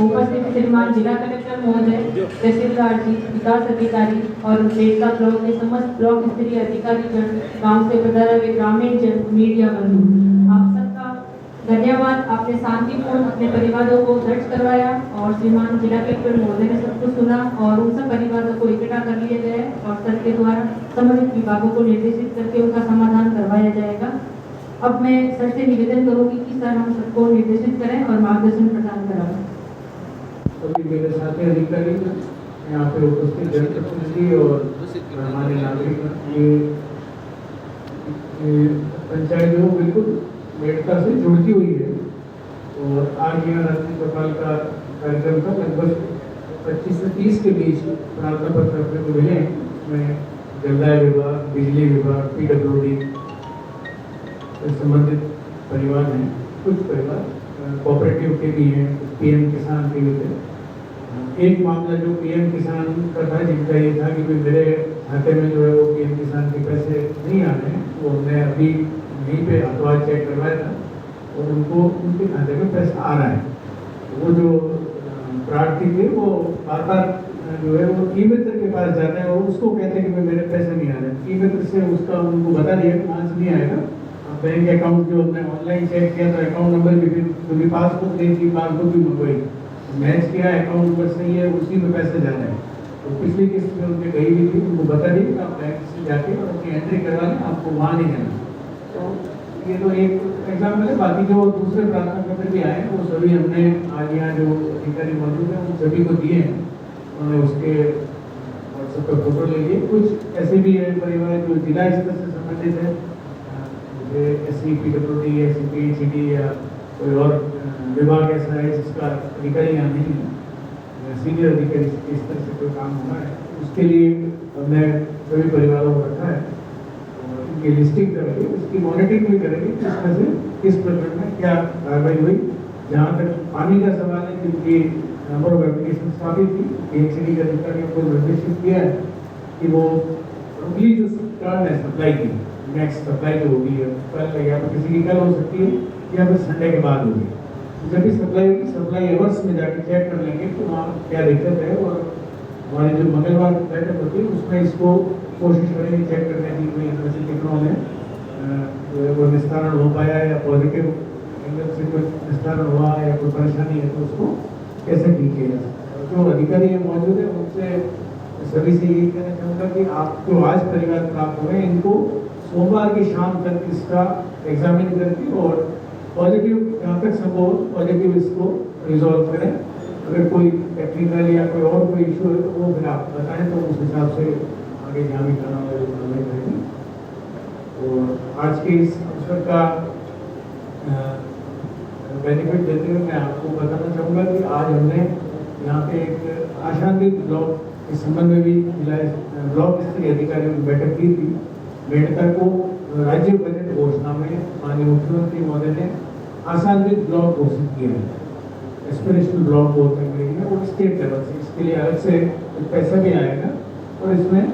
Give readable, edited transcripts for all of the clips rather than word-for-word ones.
उपस्थित श्रीमान जिला कलेक्टर महोदय, तहसीलदार जी, विकास अधिकारी और बेड़का ब्लॉक के समस्त ब्लॉक स्तरीय अधिकारी जन, गांव से पधारे हुए ग्रामीण जन, मीडिया बंधु, आप सबका धन्यवाद। आपने शांतिपूर्ण अपने परिवारों को दर्ज करवाया और श्रीमान जिला कलेक्टर महोदय ने सब कुछ सुना और उन सब परिवारों को इकट्ठा कर लिए गए और सर के द्वारा संबंधित विभागों को निर्देशित करके उनका समाधान करवाया जाएगा। अब मैं सर से निवेदन करूंगी कि सर हम सबको निर्देशित करें और मार्गदर्शन प्रदान कराएं। सभी मेरे साथी अधिकारी यहाँ पे उपस्थित जनप्रतिनिधि और हमारे नागरिक, ये पंचायत जो बिल्कुल मेड़ता से जुड़ती हुई है और आज यहाँ रात्रि कपाल का कार्यक्रम था। लगभग 25 से 30 के बीच प्रार्थना पत्र अपने को मिले। उसमें जलदाय विभाग, बिजली विभाग, PWD से संबंधित परिवार हैं, कुछ परिवार कोऑपरेटिव के भी हैं, PM किसान के भी थे। एक मामला जो PM किसान का था, जिनका ये था कि मेरे खाते में जो है वो PM किसान के पैसे नहीं आ रहे हैं, वो हमने अभी यहीं पे अखबार चेक करवाया था और उनको उनके खाते में पैसा आ रहा है। वो जो प्रार्थी थे वो बार बार जो है वो ई-मित्र के पास जाते हैं और उसको कहते हैं कि मेरे पैसे नहीं आ रहे। ई-मित्र से उसका उनको बता दिया कि वहाँ से नहीं आएगा। बैंक अकाउंट जो हमने ऑनलाइन चेक किया तो अकाउंट नंबर भी फिर पासबुक नहीं थी, पासबुक भी मंगवाई, मैच किया, अकाउंट नंबर सही है, उसी में पैसे जा रहे हैं। तो पिछली किस्त में उनके गई भी थी, उनको बता दी कि आप बैंक से जाके और अपनी एंट्री करवा लें, आपको वहाँ नहीं जाना। तो ये तो एक एग्जाम्पल है। बाकी जो दूसरे प्रार्थना पत्र भी आए वो सभी हमने आज यहाँ जो अधिकारी मौजूद हैं उन सभी को दिए हैं। उन्होंने उसके व्हाट्सएप पर फोटो ले लिए। कुछ ऐसे भी है परिवार जो जिला स्तर से संबंधित है, SC, PWD, SCP, CD या कोई और विभाग ऐसा है जिसका अधिकारी यहाँ नहीं है, सीनियर अधिकारी के स्तर से कोई काम होना है, उसके लिए हमने सभी परिवारों को रखा है और इनकी लिस्टिंग करेंगे, उसकी मॉनिटरिंग भी करेंगे कि इसमें से किस प्रकरण में क्या कार्रवाई हुई। जहाँ तक पानी का सवाल है, जिनकी नंबर ऑफ एप्लीकेशन काफ़ी थी, PHCD के अधिकारियों को निर्देशित किया है कि वो अगली जो टर्न है सप्लाई की, नेक्स्ट सप्लाई जो होगी कल या तो किसी की कल हो सकती है या फिर संडे के बाद होगी। जब भी सप्लाई होगी, सप्लाई एवर्स में जाके चेक कर लेंगे कि वहाँ क्या दिक्कत है और हमारी जो मंगलवार की बैठक होती है उसमें इसको कोशिश करेंगे चेक करने की कोई ऐसे कितनों में वो निस्तारण हो पाया या पॉजिटिव एंगल से कोई निस्तारण हुआ या कोई परेशानी है तो उसको कैसे ठीक किया जा सकता है। जो अधिकारी है मौजूद है उनसे सभी से यही कहना चाहूँगा कि आप जो आज परिवार प्राप्त हुए इनको सोमवार की शाम तक इसका एग्जामिन करके और पॉजिटिव जहाँ तक संभव पॉजिटिव इसको रिजॉल्व करें। अगर कोई टेक्निकल या कोई और कोई इशू है तो वो फिर आप बताएं तो उस हिसाब से आगे जहाँ भी करना होगा कार्रवाई करेंगे। और आज के इस अवसर का बेनिफिट देते हुए मैं आपको बताना चाहूँगा कि आज हमने यहाँ पे एक आशान्वित ब्लॉक के संबंध में भी जिला ब्लॉक स्तरीय अधिकारियों की बैठक की थी। मेड़ता को राज्य बजट घोषणा में माननीय मुख्यमंत्री महोदय ने आशान्वित ब्लॉक घोषित किया है। एस्पिरेशनल ब्लॉक बोलते हैं और स्टेट लेवल से इसके लिए अलग से पैसा भी आएगा और इसमें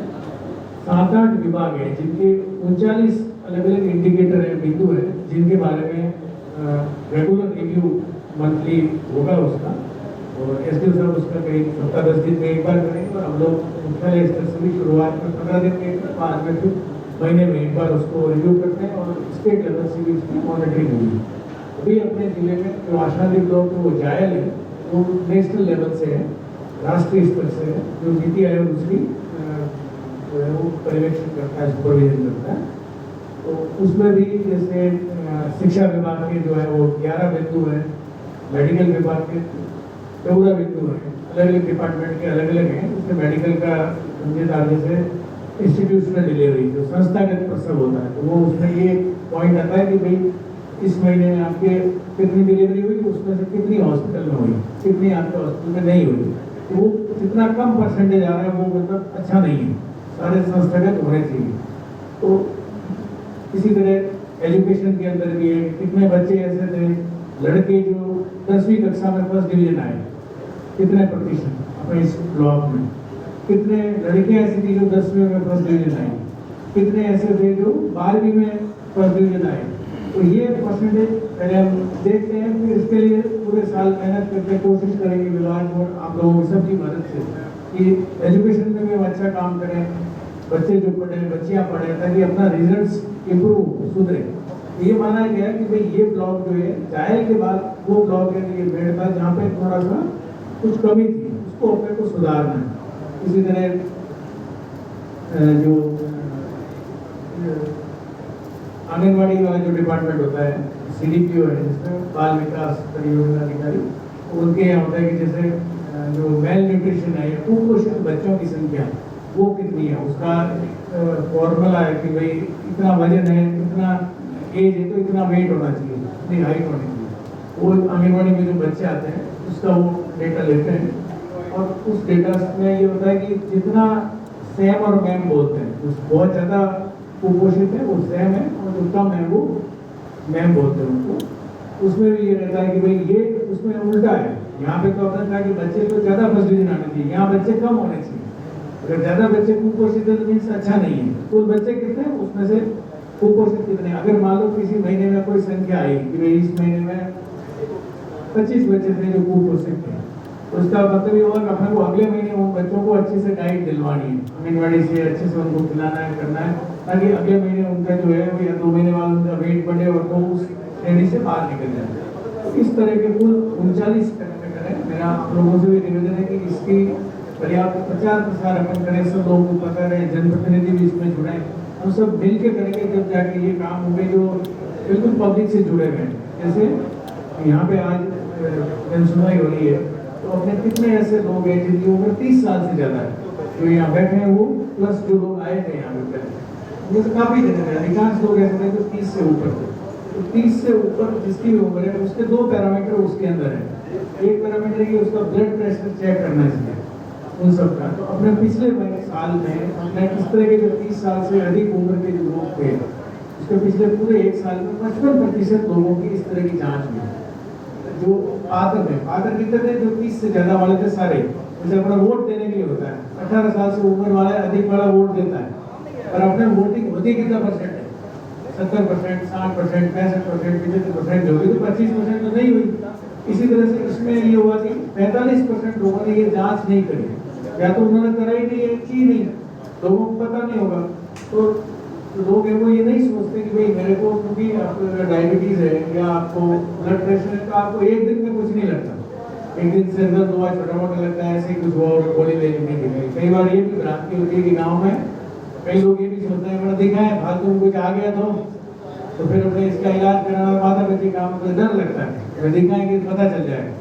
7-8 विभाग हैं जिनके 39 अलग अलग इंडिकेटर है, बिंदु है, जिनके बारे में रेगुलर रिव्यू मंथली होगा उसका और SDO साहब उसका करीब 10 दिन में एक बार करेंगे और हम लोग मुख्यालय स्तर से भी शुरुआत में 15 दिन में एक बार, बाद में फिर महीने में एक बार उसको रिव्यू करते हैं और स्टेट लेवल से भी उसकी मॉनिटरिंग होगी। अभी अपने जिले में जो आशान्वित ब्लॉक वो जायल है वो नेशनल लेवल से है, राष्ट्रीय स्तर से है, जो नीति आयोग उसकी जो है वो पर्यवेक्षण करता है, सुपरविजन करता है। तो उसमें भी जैसे शिक्षा विभाग के जो है वो 11 बिंदु हैं, मेडिकल विभाग के 14 बिंदु हैं, अलग अलग डिपार्टमेंट के अलग अलग हैं। जैसे मेडिकल का समझेदार जैसे इंस्टीट्यूशनल डिलीवरी जो संस्थागत प्रसव होता है तो वो उसमें ये पॉइंट आता है कि भाई इस महीने में आपके कितनी डिलीवरी हुई, उसमें से कितनी हॉस्पिटल में हुई, कितनी आपके हॉस्पिटल में नहीं हुई। तो वो जितना कम परसेंटेज आ रहा है वो मतलब अच्छा नहीं है, सारे संस्थागत होने चाहिए। तो इसी तरह एजुकेशन के अंदर भी है, कितने बच्चे ऐसे थे लड़के जो 10वीं कक्षा में फर्स्ट डिवीजन आए, कितने प्रतिशत अपने इस ब्लॉक में, कितने लड़कियां ऐसी थी जो 10वीं में फर्स्ट डिवीजन आई, कितने ऐसे थे जो 12वीं में फर्स्ट डिवीजन आए, तो ये परसेंटेज पहले हम देखते हैं, फिर इसके लिए पूरे साल मेहनत करके कोशिश करेंगे विभाग और आप लोगों की सबकी मदद से कि एजुकेशन में भी हम अच्छा काम करें, बच्चे जो पढ़े बच्चियाँ पढ़े, ताकि अपना रिजल्ट इम्प्रूव सुधरे। ये माना गया कि भाई ये ब्लॉक जो है जायल के बाद वो ब्लॉक है ये मेड़ता जहाँ पे थोड़ा सा कुछ कमी थी, उसको अपने को सुधारना है। इसी तरह जो आंगनबाड़ी वाला जो डिपार्टमेंट होता है, CDPO है जिसमें बाल विकास परियोजना अधिकारी, उनके यहाँ होता है कि जैसे जो मेल न्यूट्रिशन है या कुपोषित बच्चों की संख्या वो कितनी है, उसका फॉर्मूला है कि भाई इतना वजन है, इतना एज है तो इतना वेट होना चाहिए, इतनी हाइट होनी चाहिए। वो आंगनबाड़ी में जो बच्चे आते हैं उसका वो डेटा लेते हैं और उस डेटा में ये होता है कि जितना सैम और मैम बोलते हैं, जो बहुत ज़्यादा कुपोषित है वो सैम है और जो कम है वो मैम बोलते हैं उनको। उसमें भी ये रहता है कि भाई ये उसमें उल्टा है, यहाँ पे तो अपने कहा कि बच्चे को ज़्यादा फैसिलिटी आनी चाहिए, यहाँ बच्चे कम होने चाहिए। अगर ज़्यादा बच्चे कुपोषित है तो मीन्स अच्छा नहीं है। तो बच्चे कितने हैं उसमें से कुपोषित कितने? अगर मान लो किसी महीने में कोई संख्या आई कि भाई इस महीने में 25 बच्चे थे जो कुपोषित थे, तो उसका मतलब ये होगा कि अपने को अगले महीने उन बच्चों को अच्छे से डाइट दिलवानी है, आंगनबाड़ी से अच्छे से उनको खिलाना है, करना है, ताकि अगले महीने उनका जो है या 2 महीने बाद उनका वेट बढ़े और तो उस श्रेणी से बाहर निकल जाए। तो इस तरह के कुल 39 पैरामीटर है। मेरा आप लोगों से भी निवेदन है कि इसकी पर्याप्त प्रचार प्रसार अपन करें, सब लोगों को पता रहे, जनप्रतिनिधि भी इसमें जुड़े, हम सब मिल के करेंगे जब जाके ये काम होंगे जो बिल्कुल पब्लिक से जुड़े हुए हैं। जैसे यहाँ पे आज जनसुनवाई हो रही है, तो अपने कितने ऐसे लोग हैं जिनकी उम्र 30 साल से ज़्यादा है जो यहाँ बैठे हैं, वो प्लस जो लोग आए थे यहाँ पे पहले, जैसे काफ़ी जगह अधिकांश लोग ऐसे थे जो 30 से ऊपर थे। तो 30 से ऊपर जिसकी भी उम्र है उसके 2 पैरामीटर उसके अंदर है। एक पैरामीटर है कि उसका ब्लड प्रेशर चेक करना चाहिए उन सब का। तो अपने पिछले साल में हमने इस तरह के जो 30 साल से अधिक उम्र के जो लोग थे उसके पिछले पूरे 1 साल में 55% लोगों की इस तरह की जांच हुई। जो पात्र है, पात्र कितने थे? जो 30 से ज़्यादा वाले थे सारे, जैसे अपना वोट देने के लिए होता है, 18 साल से उम्र वाला अधिक वाला वोट देता है, पर अपने वोटिंग होती कितना परसेंट है? 70%, 60%, 65%, 75% जो भी, तो 25% तो नहीं हुई। इसी तरह से इसमें ये हुआ कि 45% लोगों ने ये जांच नहीं करी, या तो उन्होंने कराई नहीं है, की नहीं, लोगों को पता नहीं होगा। तो लोग हैं वो ये नहीं सोचते कि भाई मेरे को, क्योंकि आपको अगर डायबिटीज़ है या आपको ब्लड प्रेशर है तो आपको एक दिन में कुछ नहीं लगता, एक दिन से दर्द हुआ छोटा मोटा लगता है, ऐसे ही कुछ हुआ और गोली ले लेने की गई। कई बार ये भी भ्रांति होती है कि गाँव में कई लोग ये भी सोचते हैं बड़ा दिखा है फालतू में कुछ आ गया तो फिर अपने इसका इलाज कराना, माता बच्चे काम में डर लगता है, दिखाएंगे तो पता चल जाएगा।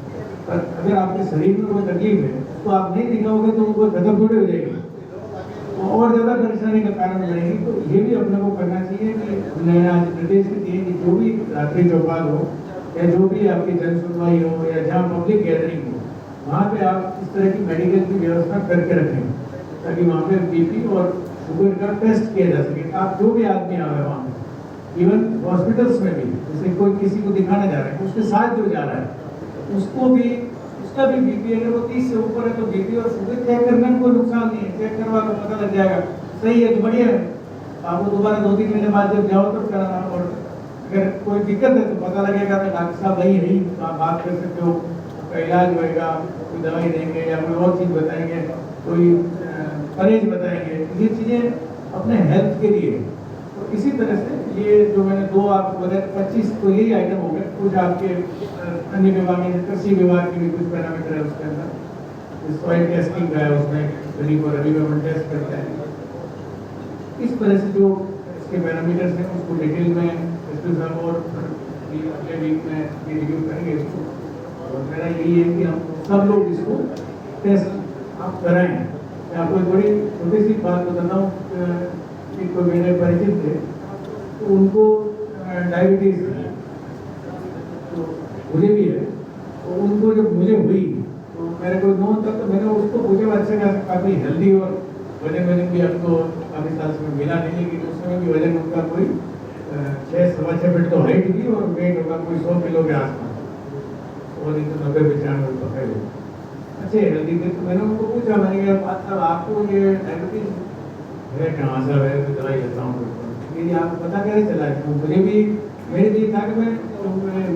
पर अगर आपके शरीर में कोई तकलीफ है तो आप नहीं दिखाओगे तो उनको खत्म थोड़ी हो जाएगी, और ज़्यादा परेशानी का कारण बनेगी। तो ये भी अपने को करना चाहिए कि नया निर्देश दिए कि जो भी रात्रि चौपाल हो या जो भी आपकी जन सुनवाई हो या जहाँ पब्लिक गैदरिंग हो, वहाँ पे आप इस तरह की मेडिकल की व्यवस्था करके रखें, ताकि वहाँ पे BP और शुगर का टेस्ट किया जा सके। आप जो भी आदमी आए वहाँ पे, इवन हॉस्पिटल्स में भी, जैसे कोई किसी को दिखाना जा रहा है, उसके साथ जो जा रहा है उसको भी, उसका भी BP अगर वो 30 से ऊपर है तो BP और शुगर चेक करने में कोई नुकसान नहीं है, चेक करवा लो पता लग जाएगा, सही है तो बढ़िया है। आपको दोबारा 2-3 महीने बाद जब जाओ तब कराना, और अगर कोई दिक्कत है तो पता लगेगा कि डॉक्टर साहब वही है, तो आप बात कर सकते हो, उसका इलाज होएगा, कोई दवाई देंगे या कोई और चीज़ बताएंगे, कोई परहेज बताएंगे, ये चीज़ें अपने हेल्थ के लिए। तो इसी तरह से ये जो मैंने 2 आपको बताया 25 तो यही आइटम हो गए। कुछ आपके अन्य विभाग में कृषि विभाग के भी कुछ पैरामीटर है उसके अंदर, सॉइल टेस्टिंग का है, उसमें गरीब और रबी में टेस्ट करते हैं। इस तरह से जो इसके पैरामीटर्स हैं उसको डिटेल में एसपी साहब और अगले वीक में ये रिव्यू करेंगे इसको। और मेरा यही है कि हम सब लोग इसको टेस्ट आप कराएं। मैं आपको एक बड़ी छोटी सी बात बताता हूँ कि कोई मेरे परिचित थे तो उनको डायबिटीज़ थी, तो मुझे भी है, तो उनको जब मुझे हुई तो मेरे को नोन तक, तो मैंने उसको पूछा अच्छे खासा काफ़ी हेल्दी और वजन भी आपको काफ़ी साल से मिला नहीं, लेकिन उस समय भी वजन उनका कोई 6-6.25 फीट तो हाइट थी और वेट होगा कोई 100 किलो के आसपास, और 90-95 पकड़े अच्छे हेल्दी थे। तो मैंने उनको पूछा, मैंने कहा बात साहब आपको ये डायबिटीज़ है कहाँ से है? तो दवाई लेता हूँ, लेकिन आपको पता कैसे चला? तो मुझे भी मेरी थी था कि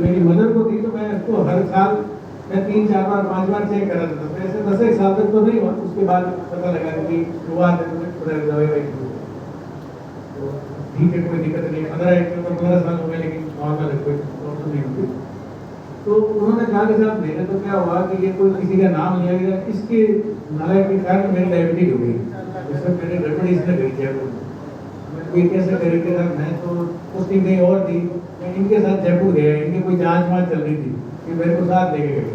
मेरी मदर को थी तो मैं उसको हर साल मैं 3-4 बार 5 बार चेक करा देता था। ऐसे 10 एक साल तक तो नहीं हुआ, उसके बाद पता लगा कि शुरुआत है तो दवाई वाई तो ठीक है, कोई दिक्कत नहीं। 15 साल हो गए लेकिन नॉर्मल है, कोई प्रॉब्लम नहीं होती। तो उन्होंने कहा कि साहब मेरे तो क्या हुआ कि ये कोई किसी का नाम लिया गया, इसके नालायक के कारण मेरी डायबिटीज हो गई। इसमें मेरे गड़बड़ी इसने गई जयपुर। कोई कैसे करे कि सर मैं तो पोस्टिंग नहीं और थी, मैं इनके साथ जयपुर गया, इनकी कोई जांच वाँच चल रही थी कि मेरे को साथ लेके गए।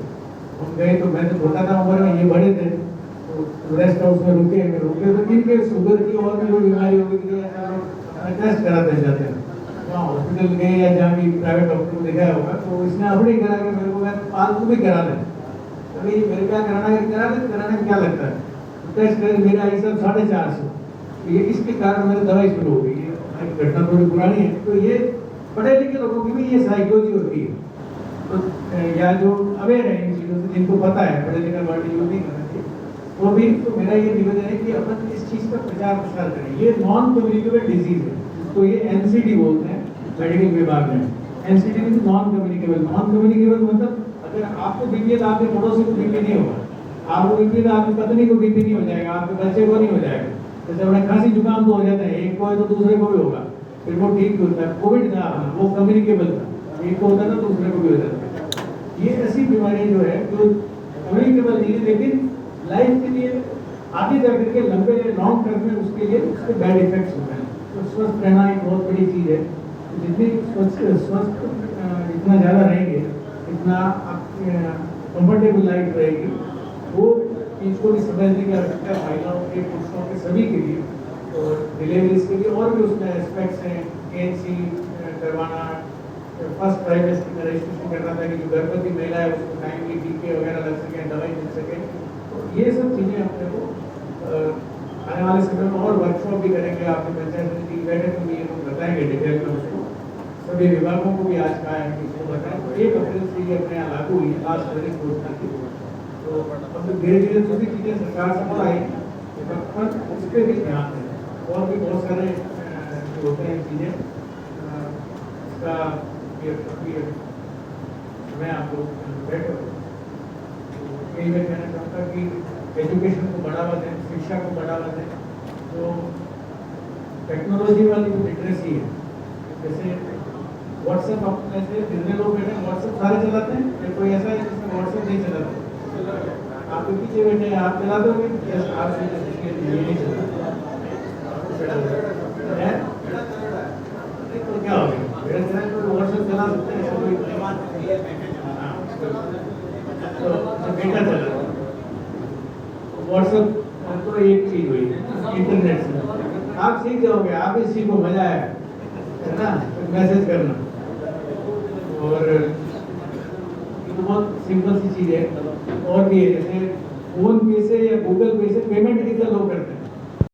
हम गए तो मैं तो छोटा था उम्र में, ये बड़े थे, तो रेस्ट हाउस में रुके तो इनके शुगर की और भी कोई बीमारी हो गई थी, टेस्ट कराते जाते हैं वहाँ हॉस्पिटल गए या जहाँ भी प्राइवेट डॉक्टर को दिखाया होगा, तो इसने अपने करा के मेरे को मैं पालतू भी करा दें। अभी मेरे क्या कराना है, कराने में क्या लगता है, टेस्ट कर मेरा ये सब 450, तो ये इसके कारण मेरी दवाई शुरू हो गई। ये घटना थोड़ी पुरानी है। तो ये पढ़े लिखे लोगों की भी ये साइकोलॉजी होती है, तो या जो अवेयर है इन चीज़ों से, जिनको पता है, पढ़े लिखे वर्ड यूज नहीं करना चाहिए, तो भी तो मेरा ये निवेदन है कि अपन इस चीज़ का प्रचार प्रसार करें। ये नॉन कम्युनिकेबल डिजीज है, तो ये एनसीडी बोलते हैं मेडिकल विभाग में। NCD means non communicable. Non communicable मतलब अगर आपको बीपी है तो आपके पड़ोसी को बीपी नहीं होगा, आपको बीपी तो आपकी पत्नी को बीपी नहीं हो जाएगा, आपके बच्चे को नहीं हो जाएगा। जैसे अपने खांसी जुकाम तो हो जाता है, एक को है तो दूसरे को भी होगा, फिर वो ठीक होता है। कोविड था अपना, वो कम्युनिकेबल था, एक को होता था दूसरे को भी हो जाता है। ये ऐसी बीमारी जो है जो कम्युनिकेबल नहीं है, लेकिन लाइफ के लिए आगे जा करके लंबे लॉन्ग टर्म में उसके लिए उसके बैड इफेक्ट्स होते हैं। तो स्वस्थ रहना एक बहुत बड़ी चीज़ है। जितनी स्वस्थ जितना ज़्यादा रहेंगे, इतना कंफर्टेबल लाइफ रहेगी। वो चीज़ को भी समझने की आवश्यकता है, महिलाओं के, पुरुषों के, सभी के लिए। और डिलीवरीज के लिए और भी उसमें एस्पेक्ट्स हैं, ANC करवाना, फर्स्ट ट्राइमेस्टर में रजिस्ट्रेशन करना था कि जो गर्भवती महिला है उसको टाइमली टीके वगैरह लग सके, दवाई मिल सके। तो ये सब चीज़ें अपने को आने वाले समय में और वर्कशॉप भी करेंगे। आपके पंचायत समिति बैठक में ये लोग बताएंगे डिटेल में उसको, सभी विभागों को भी आज कहा है कि इसको बताएं। तो 1 अप्रैल से ये अपने यहाँ लागू हुई है, लास्ट तारीख घोषणा की। तो अब धीरे धीरे दूसरी चीज़ें सरकार से और आई, पर उस पर भी ध्यान दें। और भी बहुत सारे जो होते हैं चीज़ें, इसका मैं आपको बैठ यही मैं कहना चाहूँगा कि एजुकेशन को बढ़ावा दें, शिक्षा को बढ़ावा दें। तो टेक्नोलॉजी वाली जो लिटरेसी है, जैसे व्हाट्सएप, अपने ऐसे जितने लोग बैठे व्हाट्सएप सारे चलाते हैं, या कोई ऐसा है जिसमें व्हाट्सएप नहीं चलाते? आपके पीछे बैठे हैं, आप चला दोगे? आप नहीं चलाते तो क्या हो गया? व्हाट्सएप चला सकते हैं, ऐसा कोई तो बेटा चला व्हाट्सएप तो एक चीज हुई इंटरनेट से आप सीख जाओगे, आप इस चीज को मजा है ना, मैसेज करना। और ये तो बहुत सिंपल सी चीज है। और भी है, जैसे फोन पे से या गूगल पे से पेमेंट कितने लोग करते हैं?